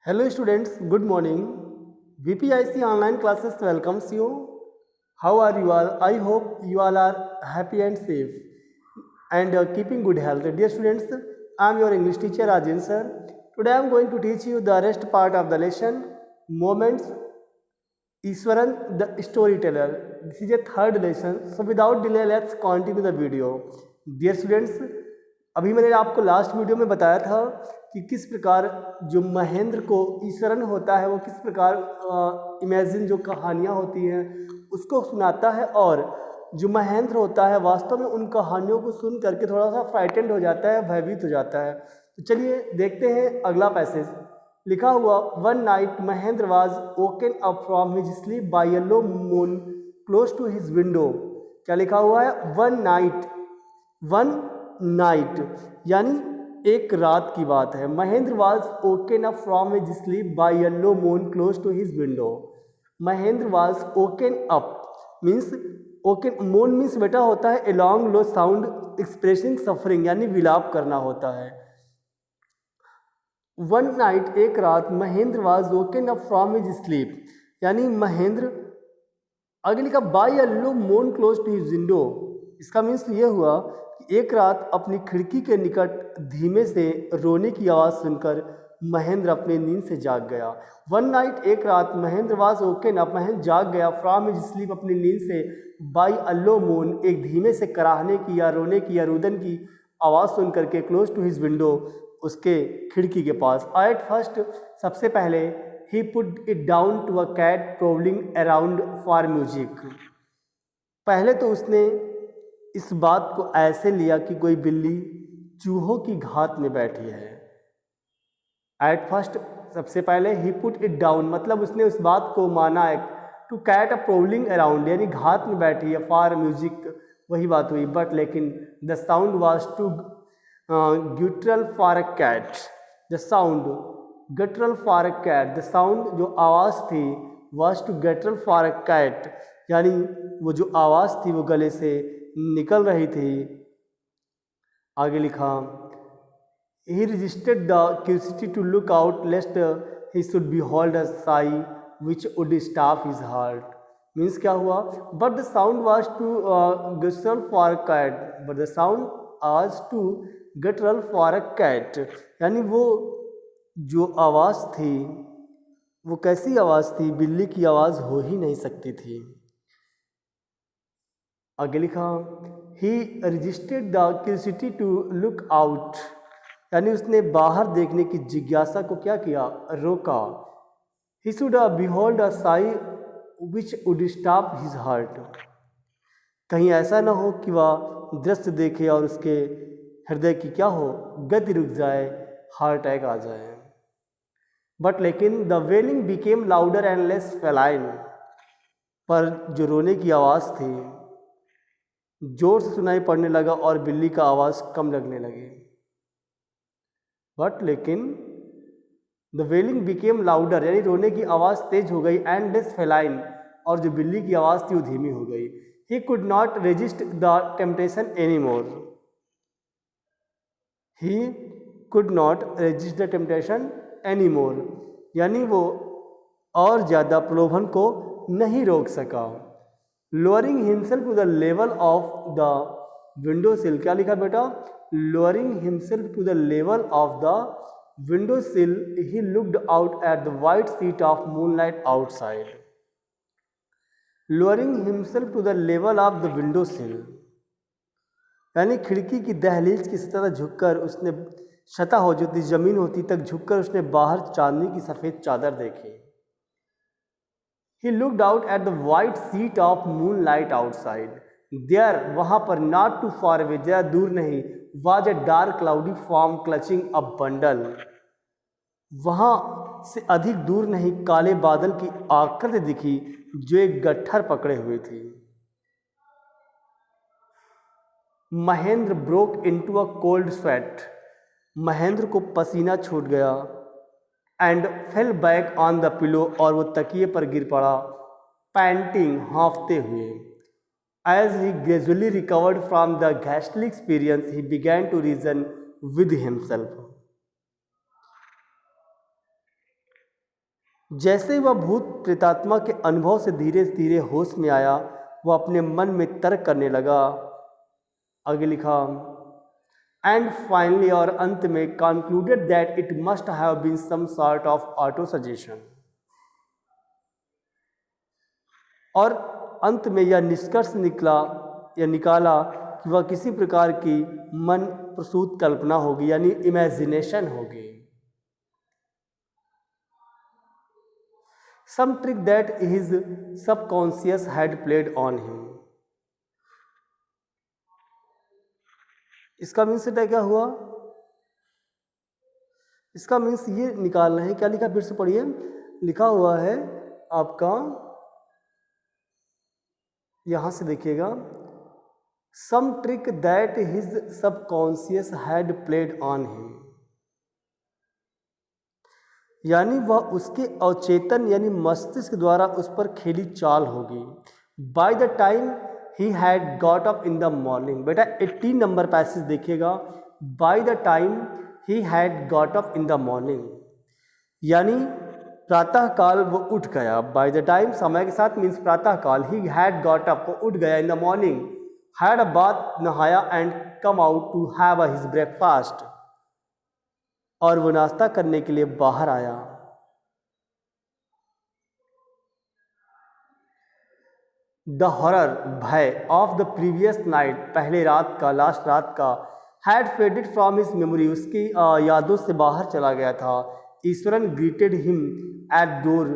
Hello students, good morning. VPIC online classes welcomes you. How are you all? I hope you all are happy and safe and keeping good health. Dear students, I am your English teacher Rajan sir. Today I am going to teach you the rest part of the lesson, Moments Iswaran the storyteller. This is a third lesson. So without delay, let's continue the video. Dear students, अभी मैंने आपको last video में बताया था कि किस प्रकार जो महेंद्र को ईश्वरन होता है वो किस प्रकार इमेजिन जो कहानियाँ होती हैं उसको सुनाता है, और जो महेंद्र होता है वास्तव में उन कहानियों को सुन करके थोड़ा सा फ्राइटेंड हो जाता है, भयभीत हो जाता है। तो चलिए देखते हैं अगला पैसेज। लिखा हुआ, one night Mahendra was woken up from his sleep by yellow moon close to his window. क्या लिखा हुआ है? वन नाइट यानी एक रात की बात है। Mahendra was woken up from his sleep by yellow moon close to his window. Mahendra was woken up means okay, moon means बेटा होता है a long low sound expressing suffering, यानी विलाप करना होता है। वन नाइट एक रात, Mahendra was woken up from his sleep यानी महेंद्र, आगे लिखा by yellow moon close to his window. इसका मीन्स ये हुआ कि एक रात अपनी खिड़की के निकट धीमे से रोने की आवाज़ सुनकर महेंद्र अपने नींद से जाग गया। वन नाइट एक रात, Mahendra was woken up, Mahendra जाग गया फ्रॉम हिज स्लीप अपनी नींद से, बाय येलो मून एक धीमे से कराहने की या रोने की या रुदन की आवाज़ सुन करके, क्लोज टू हिज विंडो उसके खिड़की के पास। एट फर्स्ट सबसे पहले, he put it down to a cat travelling around for music. पहले तो उसने इस बात को ऐसे लिया कि कोई बिल्ली चूहों की घात में बैठी है। एट फर्स्ट सबसे पहले, ही पुट इट डाउन मतलब उसने उस बात को माना है, टू कैट अ प्रोवलिंग अराउंड यानी घात में बैठी है, फॉर म्यूजिक वही बात हुई। बट लेकिन the sound was too guttural for a cat, the sound guttural for a cat, the sound जो आवाज़ थी was too guttural for a cat यानी वो जो आवाज़ थी वो गले से निकल रही थी। आगे लिखा, he resisted the curiosity to look out lest he should behold a sigh which would stop his heart। Means क्या हुआ? but the sound was too guttural for a cat, but the sound was too guttural for a cat यानी वो जो आवाज़ थी वो कैसी आवाज़ थी? बिल्ली की आवाज़ हो ही नहीं सकती थी। आगे लिखा, he resisted the curiosity to look out यानी उसने बाहर देखने की जिज्ञासा को क्या किया? रोका। He should behold a sight which would stop his heart। कहीं ऐसा ना हो कि वह दृश्य देखे और उसके हृदय की क्या हो? गति रुक जाए, हार्ट अटैक आ जाए। बट लेकिन the wailing became louder and less feline, पर जो रोने की आवाज़ थी जोर से सुनाई पड़ने लगा और बिल्ली का आवाज़ कम लगने लगी। बट लेकिन द वेलिंग बिकेम लाउडर यानी रोने की आवाज़ तेज हो गई, एंड लेस फेलाइन और जो बिल्ली की आवाज़ थी वो धीमी हो गई। He could not resist the temptation any more, he could not resist the temptation any more यानी वो और ज़्यादा प्रलोभन को नहीं रोक सका। Lowering himself to the level of the window sill, क्या लिखा बेटा? Lowering himself to the level of the window sill, he looked out at the white sheet of moonlight outside. Lowering himself to the level of the window sill यानी खिड़की की दहलीज की सतह झुककर उसने, सतह हो जो जमीन होती तक झुककर उसने बाहर चांदनी की सफ़ेद चादर देखी। He looked out at the white sheet of moonlight outside. There, वहाँ पर, not too far away, ज़रा दूर नहीं, was a dark cloudy form clutching a bundle। वहाँ से अधिक दूर नहीं काले बादल की आकृति दिखी जो एक गट्ठर पकड़े हुए थी। Mahendra broke into a cold sweat, Mahendra को पसीना छूट गया। And fell back on the pillow और वो तकिए पर गिर पड़ा, पैंटिंग हाँफते हुए। As he gradually recovered from the ghastly experience he began to reason with himself. जैसे ही वह भूत प्रेतात्मा के अनुभव से धीरे धीरे होश में आया, वह अपने मन में तर्क करने लगा। आगे लिखा, एंड फाइनली, और अंत में, concluded that it must have been some sort of auto suggestion. और अंत में यह निष्कर्ष निकाला कि वह किसी प्रकार की मन प्रसूत कल्पना होगी, यानी इमेजिनेशन होगी। Some trick that his subconscious had played on him. इसका मीन्स क्या हुआ? इसका मीन्स ये निकालना है, क्या लिखा फिर से पढ़िए। लिखा हुआ है आपका, यहां से देखिएगा, some trick that his subconscious had played on him, यानी वह उसके अवचेतन यानी मस्तिष्क द्वारा उस पर खेली चाल होगी। By the time he had got up in the morning. बेटा 18 नंबर पैसेज देखिएगा, by the time he had got up in the morning, यानी प्रातः काल वो उठ गया। बाय द टाइम समय के साथ मीन्स प्रातः काल, ही हैड गॉट अप वो उठ गया, in the morning had a bath नहाया, and come out to have his breakfast, और वो नाश्ता करने के लिए बाहर आया। द हॉरर भय ऑफ द प्रीवियस नाइट, पहले रात का, लास्ट रात का, had faded from his memory, उसकी यादों से बाहर चला गया था। Ishwaran greeted him at door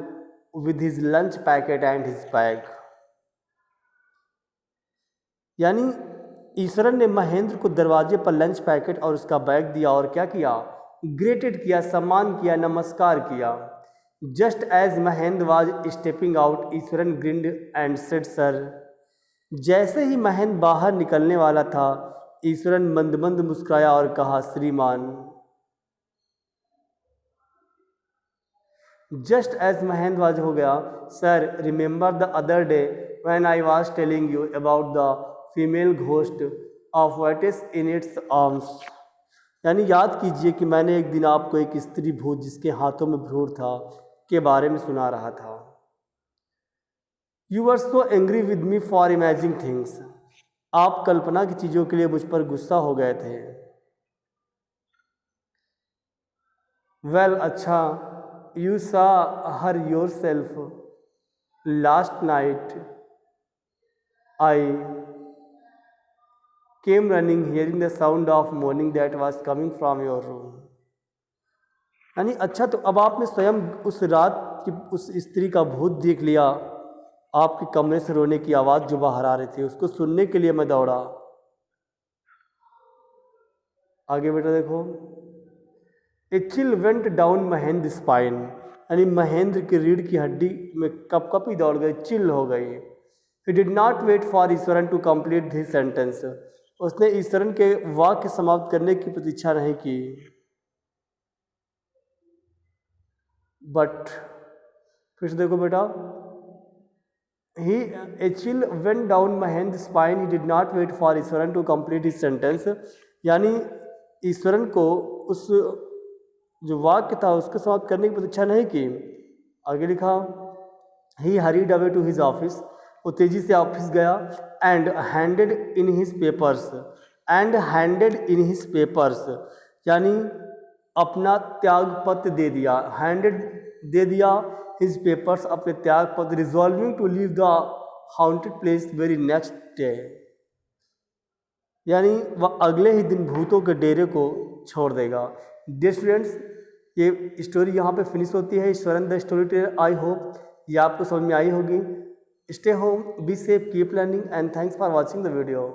with his lunch packet and his bag, यानी ईश्वरन ने महेंद्र को दरवाजे पर लंच पैकेट और उसका बैग दिया, और क्या किया? ग्रेटेड किया, सम्मान किया, नमस्कार किया। Just as Mahendra was stepping out, Eswaran grinned and said sir. जैसे ही महेंद्र बाहर निकलने वाला था, ईश्वरन मंद मंद मुस्कुराया और कहा, श्रीमान। जस्ट एज महेंद्र वाज हो गया, sir remember the other day when I was telling you about the female ghost of वेटिस इन इट्स आर्म्स, यानी याद कीजिए कि मैंने एक दिन आपको एक स्त्री भूत जिसके हाथों में भ्रूण था के बारे में सुना रहा था। You were so angry with me for imaging things, आप कल्पना की चीज़ों के लिए मुझ पर गुस्सा हो गए थे। वेल अच्छा, you saw her yourself last night, I came running hearing the sound of mourning that was coming from your room, यानी अच्छा, तो अब आपने स्वयं उस रात की उस स्त्री का भूत देख लिया, आपके कमरे से रोने की आवाज़ जो बाहर आ रही थी उसको सुनने के लिए मैं दौड़ा। आगे बेटा देखो, a chill went down Mahendra spine, यानी महेंद्र की रीढ़ की हड्डी में कपकपी दौड़ गई, चिल हो गई। He did not wait for Eswaran to complete this sentence, उसने ईश्वरन के वाक्य समाप्त करने की प्रतीक्षा नहीं की। बट फिर से देखो बेटा, he a chill went down Mahendra's spine, he did not wait for Eswaran to complete his sentence, यानी ईश्वरन को उस जो वाक्य था उसके समाप्त करने की प्रतीक्षा नहीं की। आगे लिखा, he hurried away to his office, वो तेजी से ऑफिस गया, and handed in his papers, यानी अपना त्याग पत्र दे दिया, हैंडेड दे दिया, हिज पेपर्स अपने त्याग पत्र, resolving to leave the haunted place very next day, यानी वह अगले ही दिन भूतों के डेरे को छोड़ देगा। डियर स्टूडेंट्स, ये स्टोरी यहाँ पे फिनिश होती है। Eswaran the story teller, I hope ये आपको समझ में आई होगी। Stay home, be safe, keep learning, and thanks for watching the video.